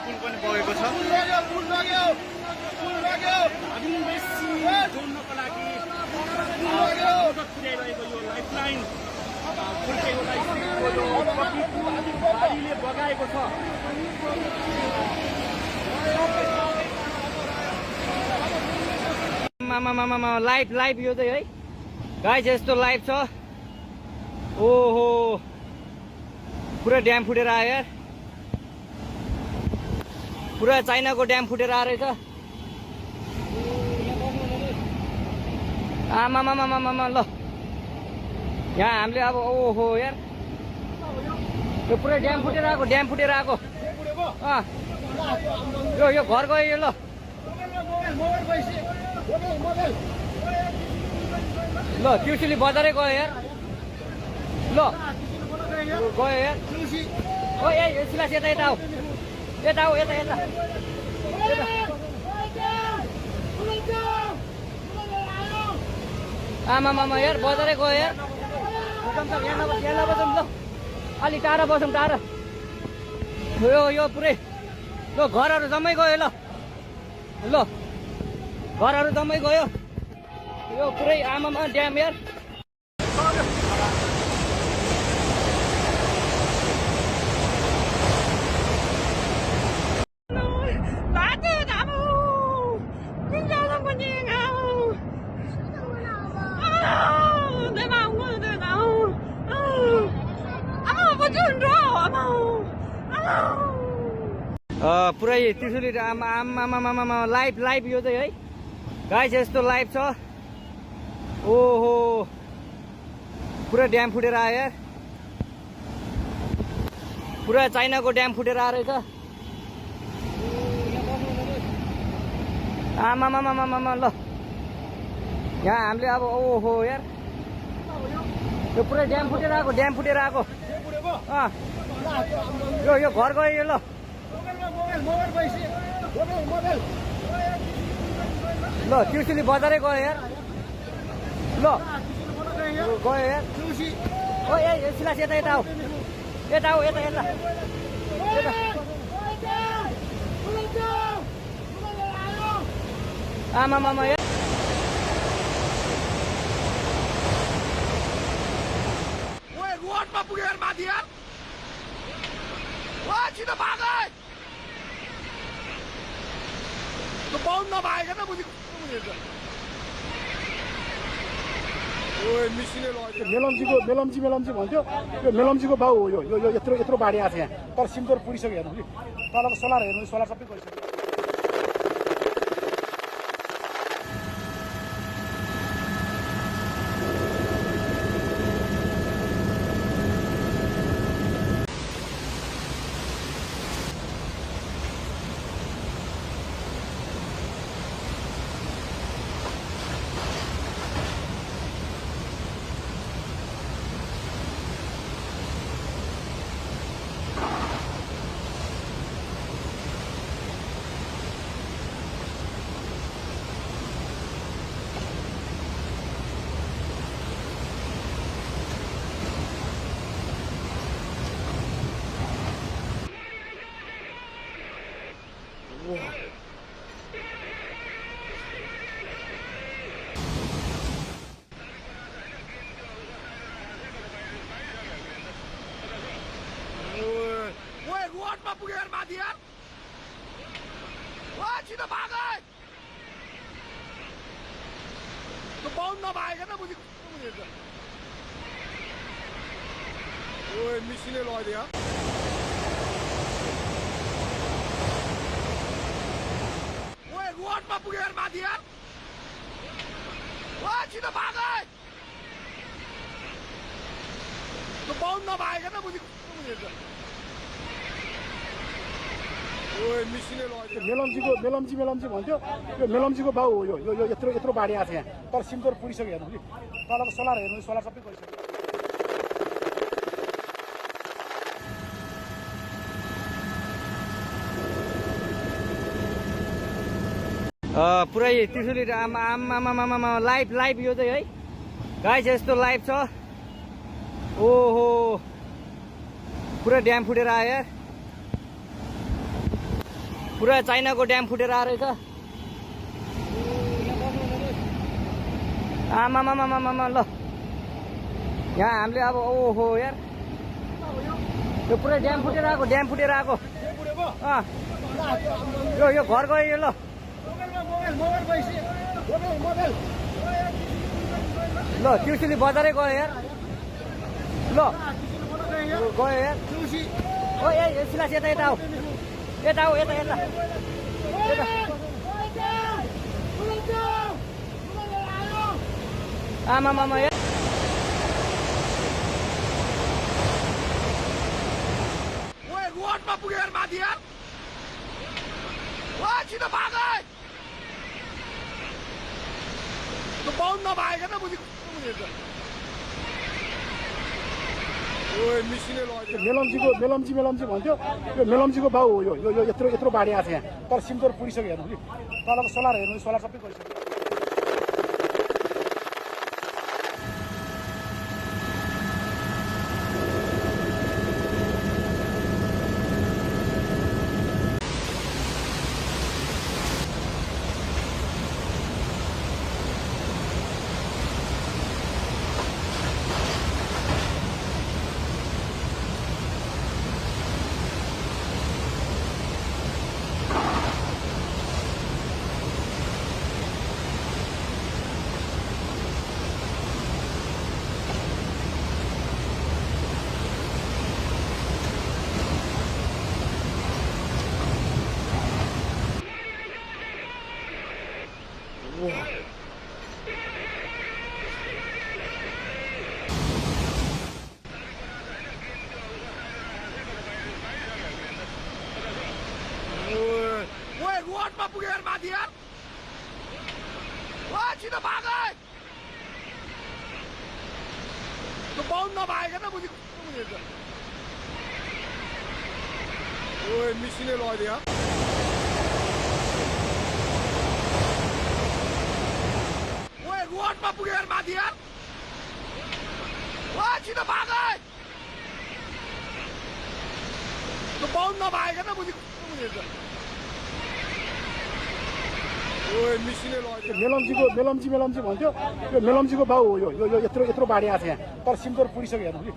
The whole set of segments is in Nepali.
पुल पनि बगेको छ। जोड्नको लागि मद्दत पुर्याइरहेको यो लाइफलाइन फुल्केकोलाई बाढीले बगाएको छ। लाइभ यो चाहिँ है गाइस, यस्तो लाइभ छ। ओहो, पुरा ड्याम फुटेर आयो यार, पुरा चाइनाको ड्याम फुटेर आएर रहेछ। आमामामामामा ल, यहाँ हामीले अब ओहो यार, यो पुरै ड्याम फुटेर आएको, ड्याम फुटेर आएको। यो घर गयो यो। ल ल, त्रिशुली बजारै गयो यार। ल गयो यार। ओ ए सिलास यता यता आऊ, यता आऊ, यता यता। आमामामा यार, बजारै गयो यार। यहाँ नबसौँ ल, अलिक टाढा बसौँ, टाढा। यो पुरै ल, घरहरू जम्मै गयो। ल घरहरू जम्मै गयो। यो पुरै आमामा ड्याम यार। पुरै त्रिशुली आमामामामा लाइभ यो चाहिँ है गाइस, यस्तो लाइभ छ। ओहो, पुरा ड्याम फुटेर आयो यार, पुरा चाइनाको ड्याम फुटेर आएर रहेछ। आमामामामामा ल, यहाँ हामीले अब ओहो यार, यो पुरै ड्याम फुटेर आएको, ड्याम फुटेर आएको। यो घर गयो यो। ल ल, त्रिशुली बजारै गयो यार। ल गयो यार। ओ ए सिलास यता यता आऊ, यता आऊ, यता यता। आमामामा यार, रोडमा पुग्यो यार, माथि यार। छिटो भाग है, बाउन्ड नभएको न बुझेको। मेलम्ची भन्थ्यो। यो मेलम्चीको बाउ हो। यो यत्रो बाढी आएको छ यहाँ, तर सिमतोर पुगिसक्यो हेर्नु कि। तलको सोलर हेर्नु, सोलर सबै गइसक्यो। रोडमा पुग्यो यार, माथि यार। छिटो भाग है, बाउन्ड नभएको न बुझेको। मिसिनै लगाइदियो यार। रोडमा पुग्यो यार, माथि यार। छिटो भाग है, बाउन्ड नभएको न बुझेको। मेलम्ची भन्थ्यो। यो मेलम्चीको बाउ हो। यो यत्रो बाढी आएको छ यहाँ, तर सिमतोर पुगिसक्यो हेर्नु कि। तलको सोलर हेर्नु, सोलर सबै गइसक्यो। पुरै त्रिशुली आमामामामा लाइभ यो चाहिँ है गाइस, यस्तो लाइभ छ। ओहो, पुरा ड्याम फुटेर आयो यार, पुरा चाइनाको ड्याम फुटेर आएछ। आमामामामामा ल यहाँ हामीले अब ओहो यार यो पुरै ड्याम फुटेर आएको यो घर गयो यो ल त्रिशुली बजारै गयो यार ल गयो यार ओ ए सिलास यता आऊ यता आमामामा यार रोडमा पुगेर माथि यार छिटो भाग त्यो बाउन्ड नभएको न मेलम्ची भन्थ्यो यो मेलम्चीको बाउ हो यो यत्रो बाढी आएको छ यहाँ तर सिमतोर पुगिसक्यो हेर्नु कि तलको सोलर हेर्नु सोलर सबै गइसक्यो रोडमा पुगेर माथि यार छिटो भाग त्यो बाउन्ड नभएको न मिसिने लगिदियो रोडमा पुगेर माथि यार छिटो भाग त्यो बाउन्ड नभएको न मेलम्ची भन्थ्यो यो मेलम्चीको बाउ हो यो यत्रो बाढी आएको छ यहाँ तर सिमतोर पुगिसक्यो हेर्नु कि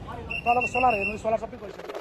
तलको सोलर हेर्नु सोलर सबै गइसक्यो